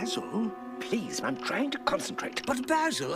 Basil? Please, I'm trying to concentrate. But Basil,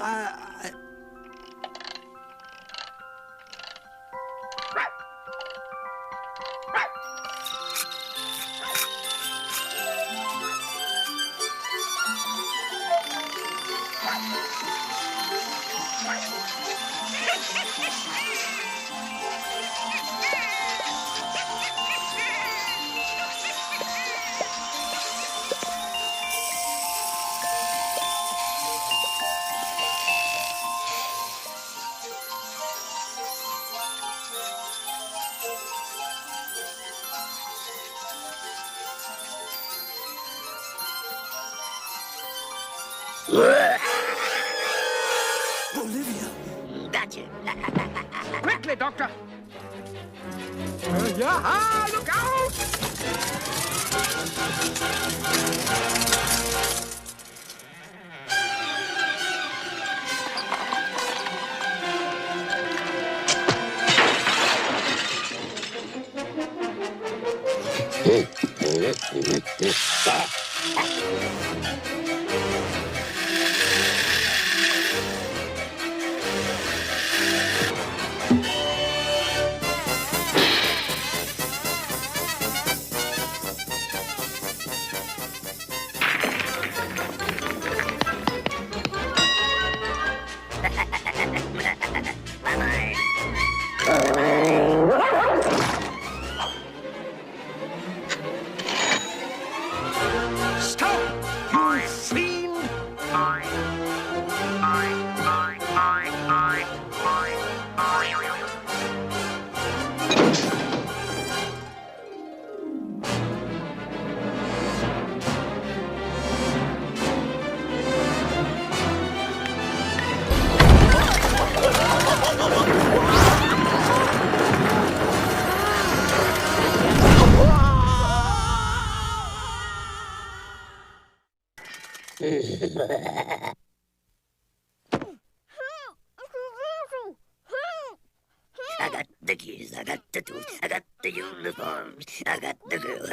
Olivia. Gotcha. Quickly, Doctor! Yeah, look out! I got the keys, I got the tools, I got the uniforms, I got the girl.